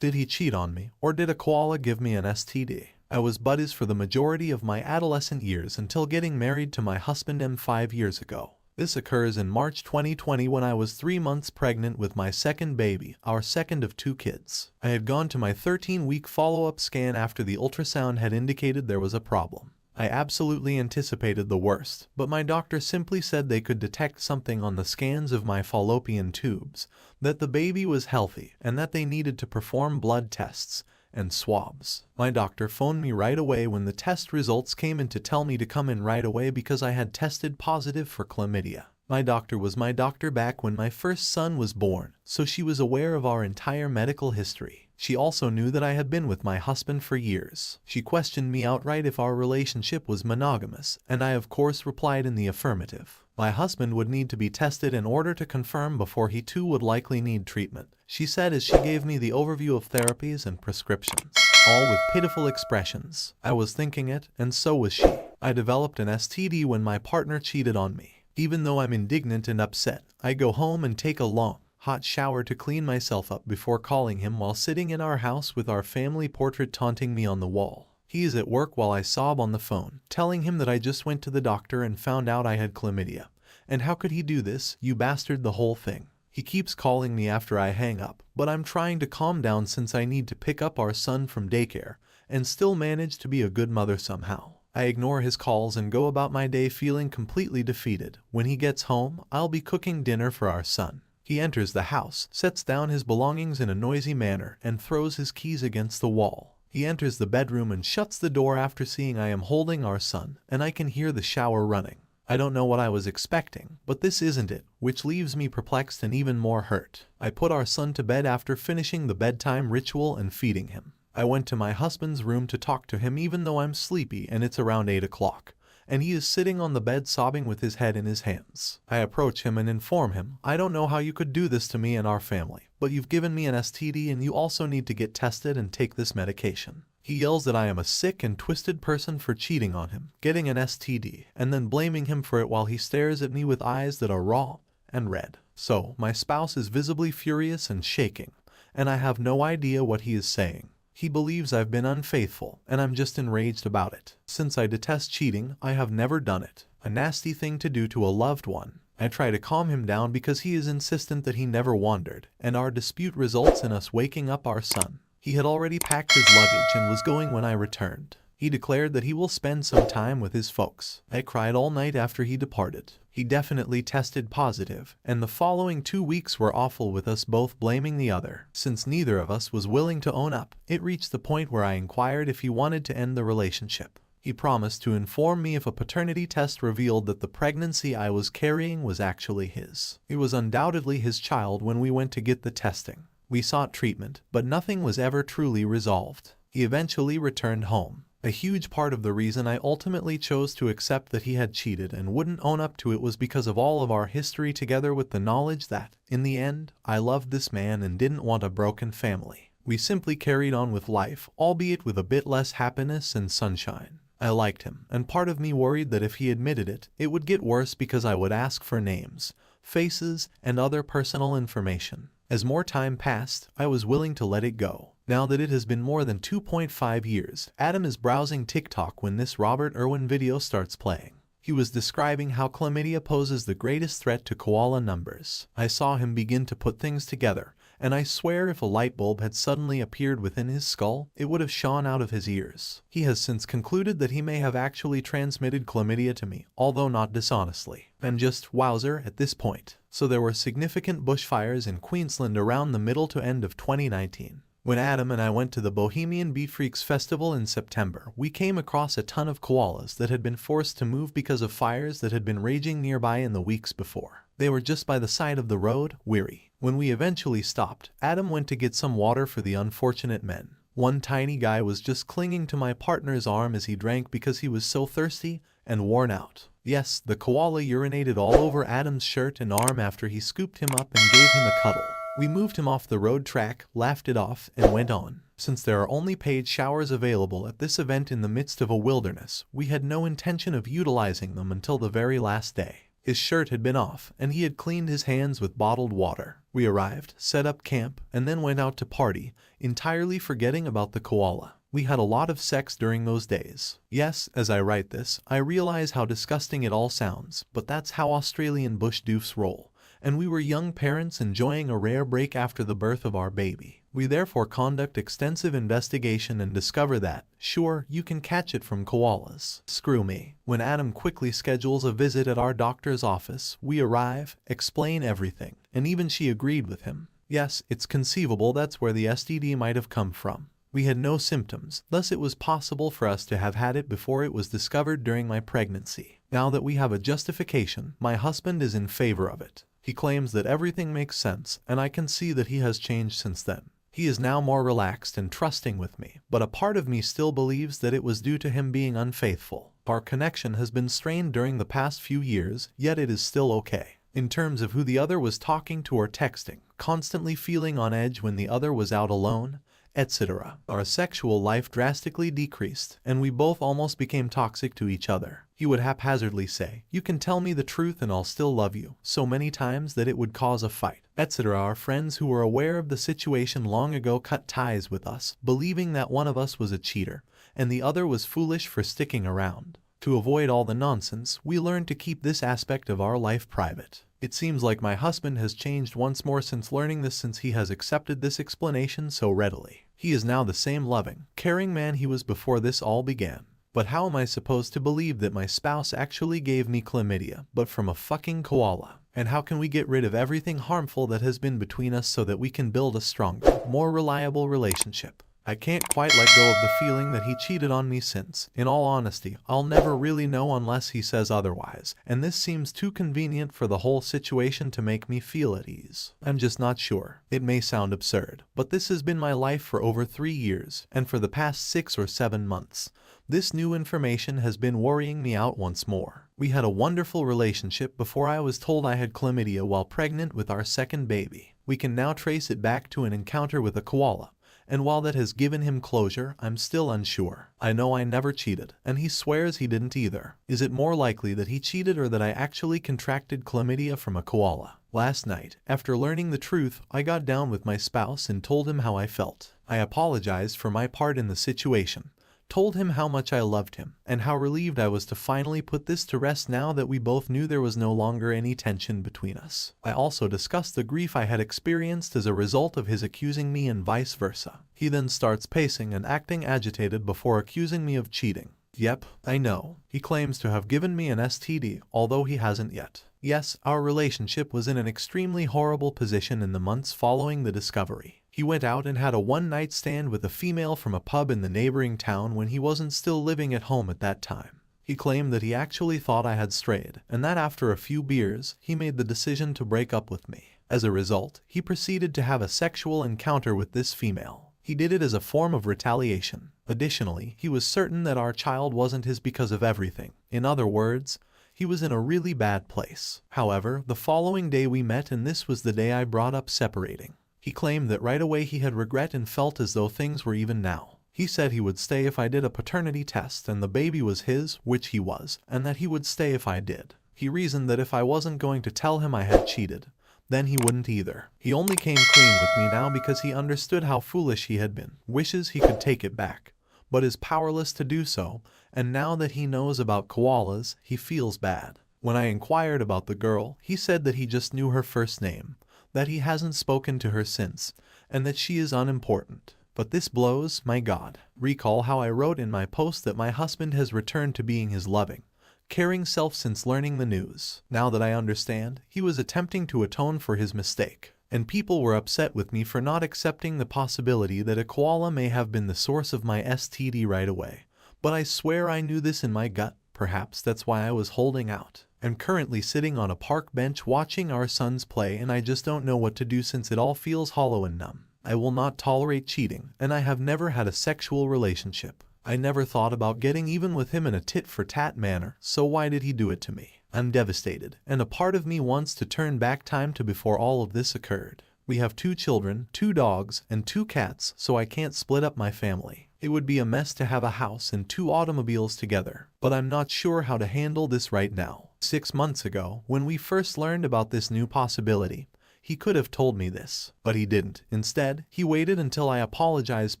Did he cheat on me, or did a koala give me an STD? I was buddies for the majority of my adolescent years until getting married to my husband 5 years ago. This occurs in March 2020 when I was 3 months pregnant with my second baby, our second of 2 kids. I had gone to my 13-week follow-up scan after the ultrasound had indicated there was a problem. I absolutely anticipated the worst, but my doctor simply said they could detect something on the scans of my fallopian tubes, that the baby was healthy, and that they needed to perform blood tests and swabs. My doctor phoned me right away when the test results came in to tell me to come in right away because I had tested positive for chlamydia. My doctor was my doctor back when my first son was born, so she was aware of our entire medical history. She also knew that I had been with my husband for years. She questioned me outright if our relationship was monogamous, and I of course replied in the affirmative. My husband would need to be tested in order to confirm before he too would likely need treatment, she said as she gave me the overview of therapies and prescriptions, all with pitiful expressions. I was thinking it, and so was she. I developed an STD when my partner cheated on me. Even though I'm indignant and upset, I go home and take a long, hot shower to clean myself up before calling him while sitting in our house with our family portrait taunting me on the wall. He is at work while I sob on the phone, telling him that I just went to the doctor and found out I had chlamydia. And how could he do this, you bastard, the whole thing. He keeps calling me after I hang up, but I'm trying to calm down since I need to pick up our son from daycare, and still manage to be a good mother somehow. I ignore his calls and go about my day feeling completely defeated. When he gets home, I'll be cooking dinner for our son. He enters the house, sets down his belongings in a noisy manner, and throws his keys against the wall. He enters the bedroom and shuts the door after seeing I am holding our son, and I can hear the shower running. I don't know what I was expecting, but this isn't it, which leaves me perplexed and even more hurt. I put our son to bed after finishing the bedtime ritual and feeding him. I went to my husband's room to talk to him even though I'm sleepy and it's around 8 o'clock. And he is sitting on the bed sobbing with his head in his hands. I approach him and inform him, I don't know how you could do this to me and our family, but you've given me an STD and you also need to get tested and take this medication. He yells that I am a sick and twisted person for cheating on him, getting an STD, and then blaming him for it while he stares at me with eyes that are raw and red. So, my spouse is visibly furious and shaking, and I have no idea what he is saying. He believes I've been unfaithful, and I'm just enraged about it. Since I detest cheating, I have never done it. A nasty thing to do to a loved one. I try to calm him down because he is insistent that he never wandered, and our dispute results in us waking up our son. He had already packed his luggage and was going when I returned. He declared that he will spend some time with his folks. I cried all night after he departed. He definitely tested positive, and the following 2 weeks were awful with us both blaming the other. Since neither of us was willing to own up, it reached the point where I inquired if he wanted to end the relationship. He promised to inform me if a paternity test revealed that the pregnancy I was carrying was actually his. It was undoubtedly his child when we went to get the testing. We sought treatment, but nothing was ever truly resolved. He eventually returned home. A huge part of the reason I ultimately chose to accept that he had cheated and wouldn't own up to it was because of all of our history together with the knowledge that, in the end, I loved this man and didn't want a broken family. We simply carried on with life, albeit with a bit less happiness and sunshine. I liked him, and part of me worried that if he admitted it, it would get worse because I would ask for names, faces, and other personal information. As more time passed, I was willing to let it go. Now that it has been more than 2.5 years, Adam is browsing TikTok when this Robert Irwin video starts playing. He was describing how chlamydia poses the greatest threat to koala numbers. I saw him begin to put things together, and I swear if a light bulb had suddenly appeared within his skull, it would have shone out of his ears. He has since concluded that he may have actually transmitted chlamydia to me, although not dishonestly. And just wowzer at this point. So there were significant bushfires in Queensland around the middle to end of 2019. When Adam and I went to the Bohemian Beat Freaks Festival in September, we came across a ton of koalas that had been forced to move because of fires that had been raging nearby in the weeks before. They were just by the side of the road, weary. When we eventually stopped, Adam went to get some water for the unfortunate men. One tiny guy was just clinging to my partner's arm as he drank because he was so thirsty and worn out. Yes, the koala urinated all over Adam's shirt and arm after he scooped him up and gave him a cuddle. We moved him off the road track, laughed it off, and went on. Since there are only paid showers available at this event in the midst of a wilderness, we had no intention of utilizing them until the very last day. His shirt had been off, and he had cleaned his hands with bottled water. We arrived, set up camp, and then went out to party, entirely forgetting about the koala. We had a lot of sex during those days. Yes, as I write this, I realize how disgusting it all sounds, but that's how Australian bush doofs roll. And we were young parents enjoying a rare break after the birth of our baby. We therefore conduct extensive investigation and discover that, sure, you can catch it from koalas. Screw me. When Adam quickly schedules a visit at our doctor's office, we arrive, explain everything, and even she agreed with him. Yes, it's conceivable that's where the STD might have come from. We had no symptoms, thus it was possible for us to have had it before it was discovered during my pregnancy. Now that we have a justification, my husband is in favor of it. He claims that everything makes sense, and I can see that he has changed since then. He is now more relaxed and trusting with me, but a part of me still believes that it was due to him being unfaithful. Our connection has been strained during the past few years, yet it is still okay. In terms of who the other was talking to or texting, constantly feeling on edge when the other was out alone, etc. Our sexual life drastically decreased, and we both almost became toxic to each other. He would haphazardly say, "You can tell me the truth and I'll still love you," so many times that it would cause a fight, etc. Our friends who were aware of the situation long ago cut ties with us, believing that one of us was a cheater, and the other was foolish for sticking around. To avoid all the nonsense, we learned to keep this aspect of our life private. It seems like my husband has changed once more since learning this, since he has accepted this explanation so readily. He is now the same loving, caring man he was before this all began. But how am I supposed to believe that my spouse actually gave me chlamydia, but from a fucking koala? And how can we get rid of everything harmful that has been between us so that we can build a stronger, more reliable relationship? I can't quite let go of the feeling that he cheated on me since, in all honesty, I'll never really know unless he says otherwise, and this seems too convenient for the whole situation to make me feel at ease. I'm just not sure. It may sound absurd, but this has been my life for over 3 years, and for the past 6 or 7 months. This new information has been worrying me out once more. We had a wonderful relationship before I was told I had chlamydia while pregnant with our second baby. We can now trace it back to an encounter with a koala. And while that has given him closure, I'm still unsure. I know I never cheated, and he swears he didn't either. Is it more likely that he cheated or that I actually contracted chlamydia from a koala? Last night, after learning the truth, I got down with my spouse and told him how I felt. I apologized for my part in the situation, told him how much I loved him, and how relieved I was to finally put this to rest now that we both knew there was no longer any tension between us. I also discussed the grief I had experienced as a result of his accusing me and vice versa. He then starts pacing and acting agitated before accusing me of cheating. Yep, I know. He claims to have given me an STD, although he hasn't yet. Yes, our relationship was in an extremely horrible position in the months following the discovery. He went out and had a one-night stand with a female from a pub in the neighboring town when he wasn't still living at home at that time. He claimed that he actually thought I had strayed, and that after a few beers, he made the decision to break up with me. As a result, he proceeded to have a sexual encounter with this female. He did it as a form of retaliation. Additionally, he was certain that our child wasn't his because of everything. In other words, he was in a really bad place. However, the following day we met, and this was the day I brought up separating. He claimed that right away he had regret and felt as though things were even now. He said he would stay if I did a paternity test and the baby was his, which he was, and that he would stay if I did. He reasoned that if I wasn't going to tell him I had cheated, then he wouldn't either. He only came clean with me now because he understood how foolish he had been, wishes he could take it back, but is powerless to do so, and now that he knows about koalas, he feels bad. When I inquired about the girl, he said that he just knew her first name, that he hasn't spoken to her since, and that she is unimportant. But this blows, my God. Recall how I wrote in my post that my husband has returned to being his loving, caring self since learning the news. Now that I understand, he was attempting to atone for his mistake. And people were upset with me for not accepting the possibility that a koala may have been the source of my STD right away. But I swear I knew this in my gut. Perhaps that's why I was holding out. I'm currently sitting on a park bench watching our sons play, and I just don't know what to do since it all feels hollow and numb. I will not tolerate cheating, and I have never had a sexual relationship. I never thought about getting even with him in a tit-for-tat manner, so why did he do it to me? I'm devastated, and a part of me wants to turn back time to before all of this occurred. We have 2 children, 2 dogs, and 2 cats, so I can't split up my family. It would be a mess to have a house and 2 automobiles together, but I'm not sure how to handle this right now. 6 months ago, when we first learned about this new possibility, he could have told me this, but he didn't. Instead, he waited until I apologized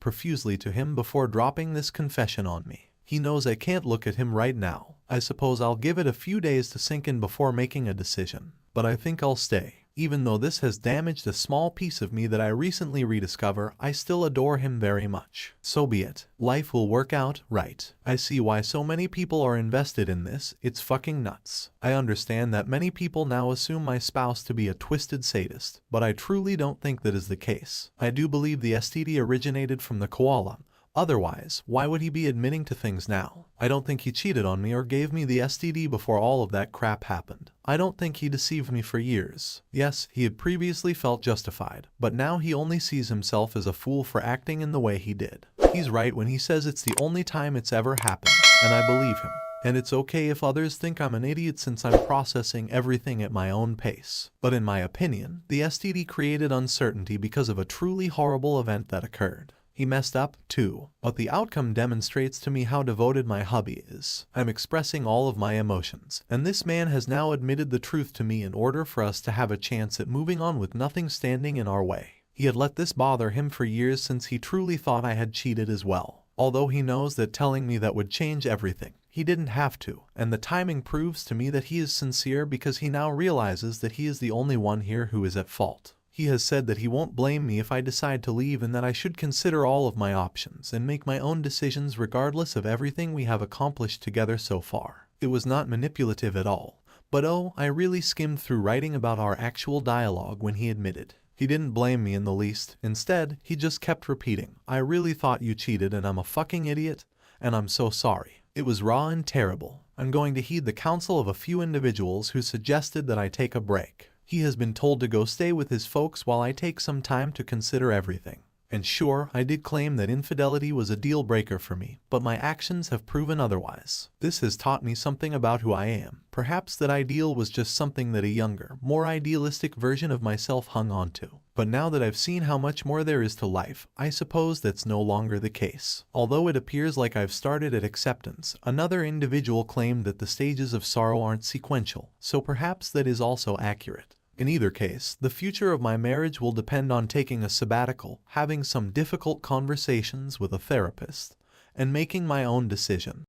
profusely to him before dropping this confession on me. He knows I can't look at him right now. I suppose I'll give it a few days to sink in before making a decision, but I think I'll stay. Even though this has damaged a small piece of me that I recently rediscover, I still adore him very much. So be it. Life will work out, right? I see why so many people are invested in this. It's fucking nuts. I understand that many people now assume my spouse to be a twisted sadist, but I truly don't think that is the case. I do believe the STD originated from the koala. Otherwise, why would he be admitting to things now? I don't think he cheated on me or gave me the STD before all of that crap happened. I don't think he deceived me for years. Yes, he had previously felt justified, but now he only sees himself as a fool for acting in the way he did. He's right when he says it's the only time it's ever happened, and I believe him. And it's okay if others think I'm an idiot since I'm processing everything at my own pace. But in my opinion, the STD created uncertainty because of a truly horrible event that occurred. He messed up, too, but the outcome demonstrates to me how devoted my hubby is. I'm expressing all of my emotions, and this man has now admitted the truth to me in order for us to have a chance at moving on with nothing standing in our way. He had let this bother him for years since he truly thought I had cheated as well. Although he knows that telling me that would change everything, he didn't have to, and the timing proves to me that he is sincere because he now realizes that he is the only one here who is at fault. He has said that he won't blame me if I decide to leave and that I should consider all of my options and make my own decisions regardless of everything we have accomplished together so far. It was not manipulative at all, but oh, I really skimmed through writing about our actual dialogue when he admitted. He didn't blame me in the least. Instead, he just kept repeating, "I really thought you cheated and I'm a fucking idiot, and I'm so sorry. It was raw and terrible. I'm going to heed the counsel of a few individuals who suggested that I take a break." He has been told to go stay with his folks while I take some time to consider everything. And sure, I did claim that infidelity was a deal breaker for me, but my actions have proven otherwise. This has taught me something about who I am. Perhaps that ideal was just something that a younger, more idealistic version of myself hung on to. But now that I've seen how much more there is to life, I suppose that's no longer the case. Although it appears like I've started at acceptance, another individual claimed that the stages of sorrow aren't sequential, so perhaps that is also accurate. In either case, the future of my marriage will depend on taking a sabbatical, having some difficult conversations with a therapist, and making my own decision.